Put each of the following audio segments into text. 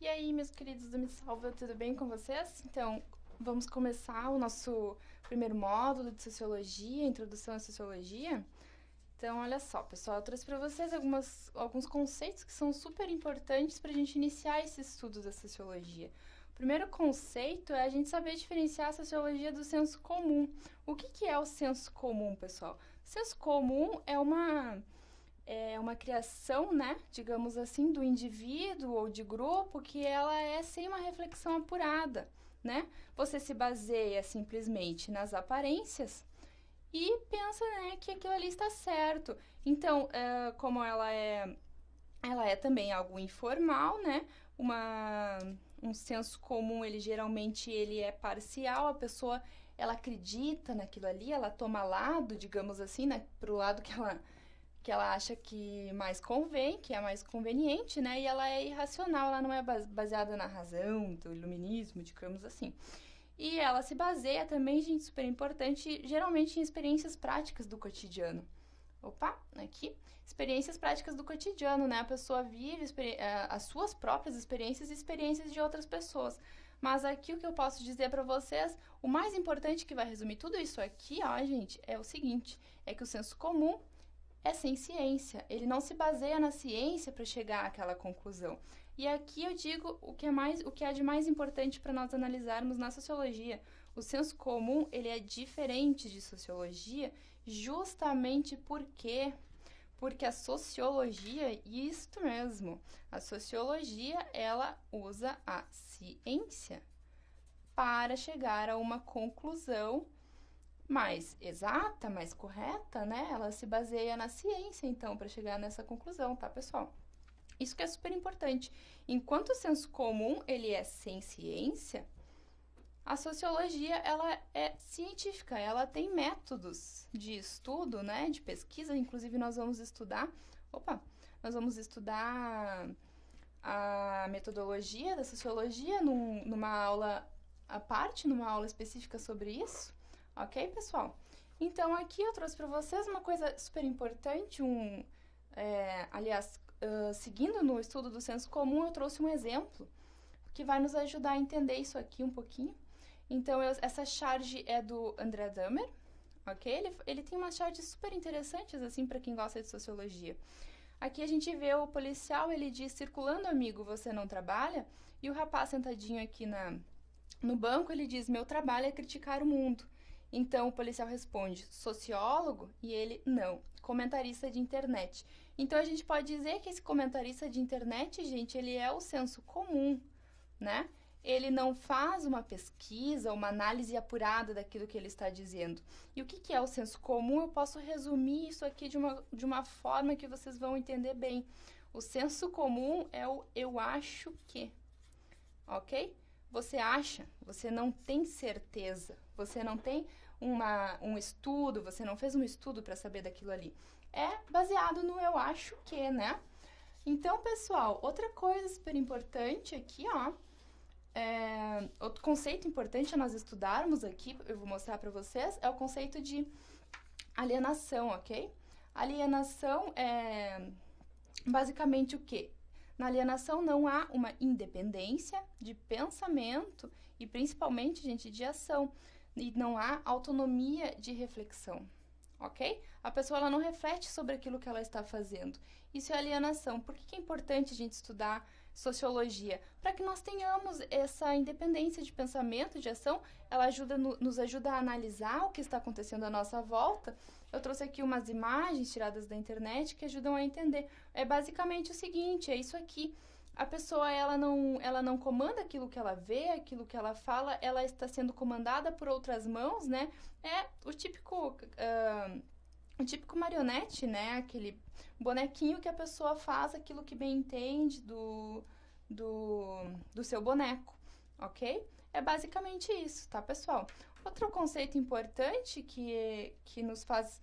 aí, meus queridos do Me Salva, tudo bem com vocês? Então, vamos começar o nosso primeiro módulo de Sociologia, Introdução à Sociologia. Então, olha só, pessoal, eu trouxe para vocês alguns conceitos que são super importantes para a gente iniciar esse estudo da Sociologia. O primeiro conceito é a gente saber diferenciar a Sociologia do senso comum. O que é o senso comum, pessoal? O senso comum é uma criação, né, digamos assim, do indivíduo ou de grupo que ela é sem uma reflexão apurada, né? Você se baseia simplesmente nas aparências e pensa, né, que aquilo ali está certo. Então, como ela é também algo informal, né? Um senso comum, ele é parcial, a pessoa, ela acredita naquilo ali, ela toma lado, digamos assim, né, pro lado que ela acha que mais convém, que é mais conveniente, né? E ela é irracional, ela não é baseada na razão, do iluminismo, digamos assim. E ela se baseia também, gente, super importante, geralmente em experiências práticas do cotidiano. Opa, aqui. Experiências práticas do cotidiano, né? A pessoa vive as suas próprias experiências e experiências de outras pessoas. Mas aqui o que eu posso dizer para vocês, o mais importante que vai resumir tudo isso aqui, ó, gente, é o seguinte, é que o senso comum é sem ciência, ele não se baseia na ciência para chegar àquela conclusão. E aqui eu digo o que é de mais importante para nós analisarmos na sociologia. O senso comum, ele é diferente de sociologia, justamente porque a sociologia, isto mesmo, a sociologia, ela usa a ciência para chegar a uma conclusão mais exata, mais correta, né? Ela se baseia na ciência, então, para chegar nessa conclusão, tá, pessoal? Isso que é super importante. Enquanto o senso comum, ele é sem ciência, a sociologia, ela é científica, ela tem métodos de estudo, né? De pesquisa, inclusive nós vamos estudar a metodologia da sociologia numa aula à parte, numa aula específica sobre isso. Ok, pessoal? Então, aqui eu trouxe para vocês uma coisa super importante, seguindo no estudo do senso comum, eu trouxe um exemplo que vai nos ajudar a entender isso aqui um pouquinho. Então, essa charge é do André Dahmer, ok? Ele tem umas charges super interessantes, assim, para quem gosta de sociologia. Aqui a gente vê o policial, ele diz, circulando, amigo, você não trabalha? E o rapaz sentadinho aqui no banco, ele diz, meu trabalho é criticar o mundo. Então, o policial responde, sociólogo? E ele, não, comentarista de internet. Então, a gente pode dizer que esse comentarista de internet, gente, ele é o senso comum, né? Ele não faz uma pesquisa, uma análise apurada daquilo que ele está dizendo. E o que é o senso comum? Eu posso resumir isso aqui de uma forma que vocês vão entender bem. O senso comum é o eu acho que, ok? Você acha, você não tem certeza, você não tem um estudo, você não fez um estudo para saber daquilo ali. É baseado no eu acho que, né? Então, pessoal, outra coisa super importante aqui, ó, outro conceito importante a nós estudarmos aqui, eu vou mostrar para vocês, é o conceito de alienação, ok? Alienação é basicamente o quê? Na alienação não há uma independência de pensamento e principalmente, gente, de ação. E não há autonomia de reflexão, ok? A pessoa ela não reflete sobre aquilo que ela está fazendo. Isso é alienação. Por que é importante a gente estudar sociologia? Para que nós tenhamos essa independência de pensamento, de ação, ela nos ajuda a analisar o que está acontecendo à nossa volta. Eu trouxe aqui umas imagens tiradas da internet que ajudam a entender. É basicamente o seguinte, é isso aqui. A pessoa, ela não comanda aquilo que ela vê, aquilo que ela fala, ela está sendo comandada por outras mãos, né? É o típico marionete, né? Aquele bonequinho que a pessoa faz aquilo que bem entende do seu boneco, ok? É basicamente isso, tá, pessoal? Outro conceito importante que nos faz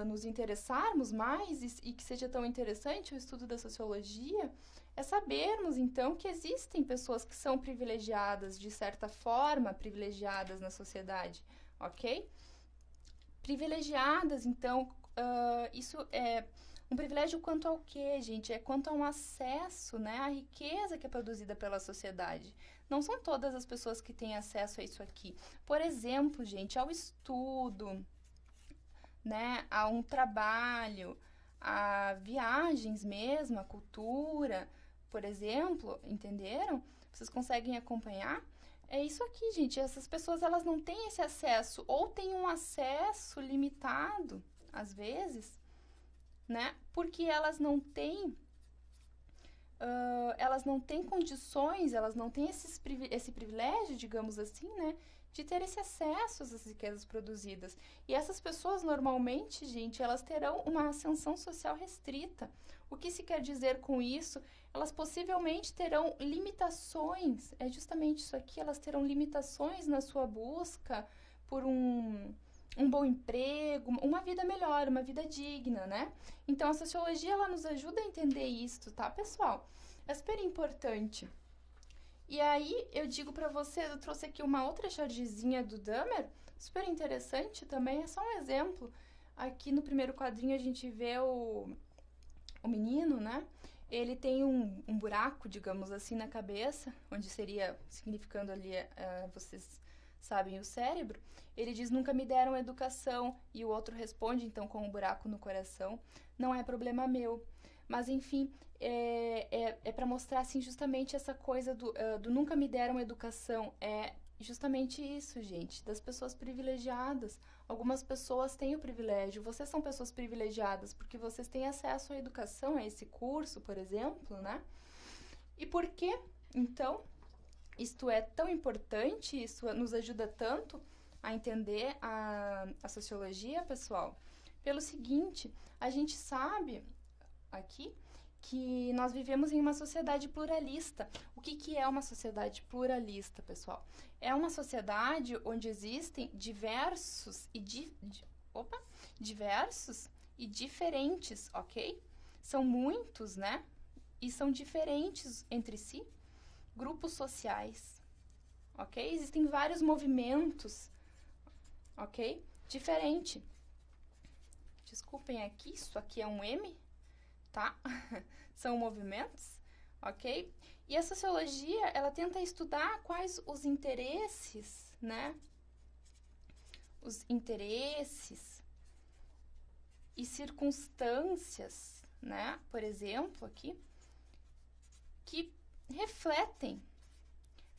nos interessarmos mais e que seja tão interessante o estudo da sociologia é sabermos, então, que existem pessoas que são privilegiadas, de certa forma, privilegiadas na sociedade, ok? Privilegiadas, então, isso é Um privilégio quanto ao quê, gente? É quanto a um acesso, né, à riqueza que é produzida pela sociedade. Não são todas as pessoas que têm acesso a isso aqui. Por exemplo, gente, ao estudo, né, a um trabalho, a viagens mesmo, a cultura, por exemplo, entenderam? Vocês conseguem acompanhar? É isso aqui, gente. Essas pessoas, elas não têm esse acesso, ou têm um acesso limitado, às vezes, né? Porque elas não têm condições, elas não têm esse privilégio, digamos assim, né? De ter esse acesso às riquezas produzidas. E essas pessoas, normalmente, gente, elas terão uma ascensão social restrita. O que se quer dizer com isso? Elas possivelmente terão limitações, é justamente isso aqui, elas terão limitações na sua busca por um bom emprego, uma vida melhor, uma vida digna, né? Então, a sociologia, ela nos ajuda a entender isso, tá, pessoal? É super importante. E aí, eu digo pra vocês, eu trouxe aqui uma outra chargezinha do Dahmer, super interessante também, é só um exemplo. Aqui no primeiro quadrinho a gente vê o menino, né? Ele tem um buraco, digamos assim, na cabeça, onde seria, significando ali, vocês sabem, o cérebro. Ele diz, nunca me deram educação, e o outro responde, então, com um buraco no coração, não é problema meu. Mas, enfim, é para mostrar, assim, justamente essa coisa do nunca me deram educação. É justamente isso, gente, das pessoas privilegiadas. Algumas pessoas têm o privilégio, vocês são pessoas privilegiadas porque vocês têm acesso à educação, a esse curso, por exemplo, né? E por que, então, isto é tão importante, isso nos ajuda tanto a entender a sociologia, pessoal? Pelo seguinte, a gente sabe aqui que nós vivemos em uma sociedade pluralista. O que é uma sociedade pluralista, pessoal? É uma sociedade onde existem diversos e diferentes, ok? São muitos, né? E são diferentes entre si, grupos sociais, ok? Existem vários movimentos, ok? Diferente. Desculpem aqui, isso aqui é um M, tá? São movimentos, ok? E a sociologia, ela tenta estudar quais os interesses, né? Os interesses e circunstâncias, né? Por exemplo, aqui, que refletem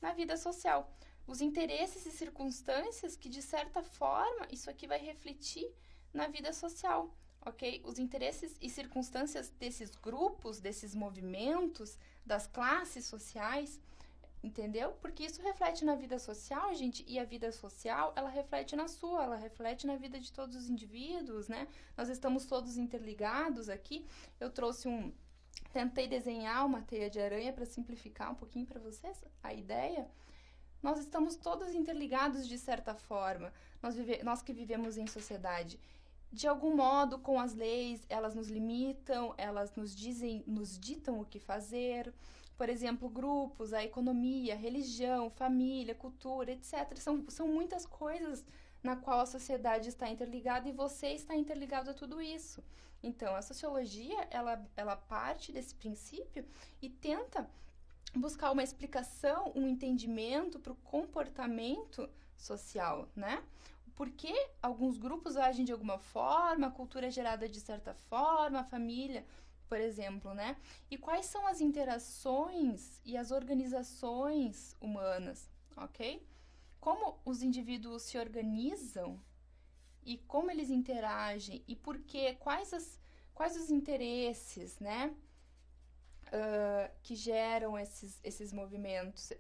na vida social. Os interesses e circunstâncias que, de certa forma, isso aqui vai refletir na vida social, ok? Os interesses e circunstâncias desses grupos, desses movimentos, das classes sociais, entendeu? Porque isso reflete na vida social, gente, e a vida social, ela reflete na sua, ela reflete na vida de todos os indivíduos, né? Nós estamos todos interligados aqui. Eu trouxe tentei desenhar uma teia de aranha para simplificar um pouquinho para vocês a ideia. Nós estamos todos interligados de certa forma, nós que vivemos em sociedade. De algum modo, com as leis, elas nos limitam, elas nos ditam o que fazer. Por exemplo, grupos, a economia, a religião, família, cultura, etc. São muitas coisas na qual a sociedade está interligada e você está interligado a tudo isso. Então, a sociologia, ela parte desse princípio e tenta buscar uma explicação, um entendimento para o comportamento social, né? Por que alguns grupos agem de alguma forma, a cultura é gerada de certa forma, a família, por exemplo, né? E quais são as interações e as organizações humanas, ok? Como os indivíduos se organizam e como eles interagem e por quê, quais os interesses, né? Que geram esses movimentos,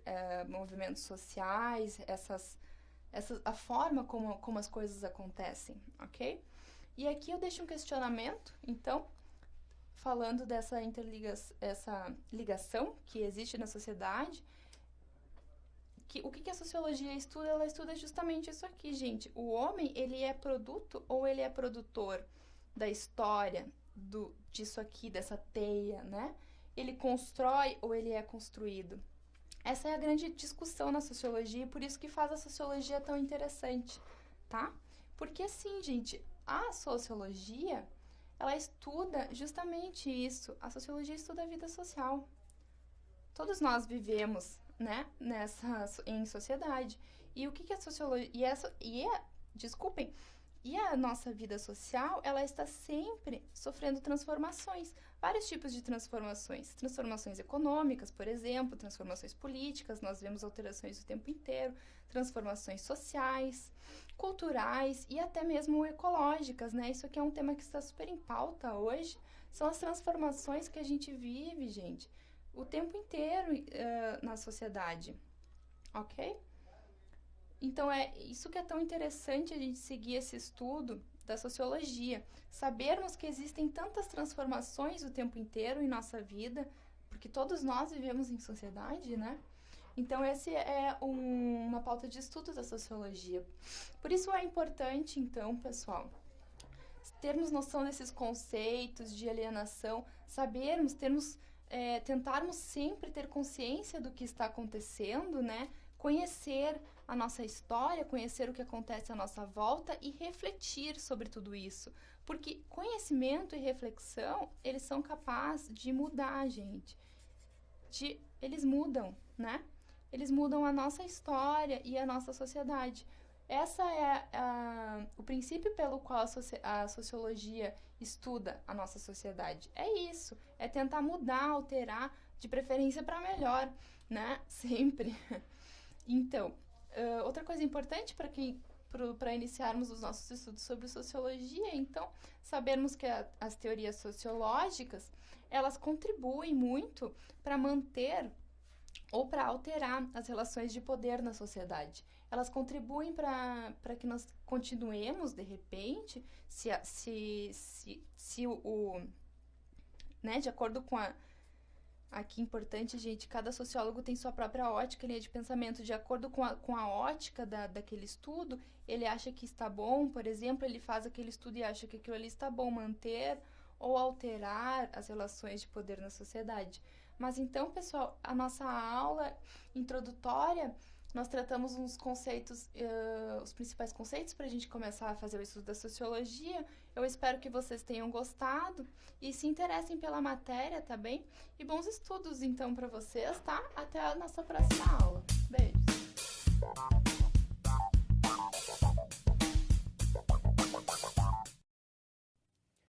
movimentos sociais, a forma como as coisas acontecem, ok? E aqui eu deixo um questionamento, então, falando dessa essa ligação que existe na sociedade, o que a sociologia estuda? Ela estuda justamente isso aqui, gente. O homem, ele é produto ou ele é produtor da história disso aqui, dessa teia, né? Ele constrói ou ele é construído? Essa é a grande discussão na sociologia e por isso que faz a sociologia tão interessante, tá? Porque assim, gente, a sociologia, ela estuda justamente isso. A sociologia estuda a vida social. Todos nós vivemos, né, em sociedade. E o que a sociologia... Desculpem. E a nossa vida social, ela está sempre sofrendo transformações. Vários tipos de transformações. Transformações econômicas, por exemplo, transformações políticas, nós vemos alterações o tempo inteiro, transformações sociais, culturais e até mesmo ecológicas, né? Isso aqui é um tema que está super em pauta hoje. São as transformações que a gente vive, gente, o tempo inteiro na sociedade, ok? Então, é isso que é tão interessante a gente seguir esse estudo da sociologia. Sabermos que existem tantas transformações o tempo inteiro em nossa vida, porque todos nós vivemos em sociedade, né? Então, essa é uma pauta de estudo da sociologia. Por isso é importante, então, pessoal, termos noção desses conceitos de alienação, tentarmos sempre ter consciência do que está acontecendo, né? Conhecer a nossa história, conhecer o que acontece à nossa volta e refletir sobre tudo isso. Porque conhecimento e reflexão, eles são capazes de mudar a gente. Eles mudam, né? Eles mudam a nossa história e a nossa sociedade. Essa é o princípio pelo qual a sociologia estuda a nossa sociedade. É isso, é tentar mudar, alterar, de preferência para melhor, né? Sempre. Então, outra coisa importante para iniciarmos os nossos estudos sobre sociologia, então, sabermos que as teorias sociológicas, elas contribuem muito para manter ou para alterar as relações de poder na sociedade. Elas contribuem para que nós continuemos, de repente, né, de acordo com aqui importante, gente, cada sociólogo tem sua própria ótica, linha de pensamento. De acordo com a ótica daquele estudo, ele acha que está bom, por exemplo, ele faz aquele estudo e acha que aquilo ali está bom manter ou alterar as relações de poder na sociedade. Mas então, pessoal, a nossa aula introdutória, nós tratamos uns conceitos, os principais conceitos para a gente começar a fazer o estudo da sociologia. Eu espero que vocês tenham gostado e se interessem pela matéria, tá bem? E bons estudos, então, para vocês, tá? Até a nossa próxima aula. Beijos!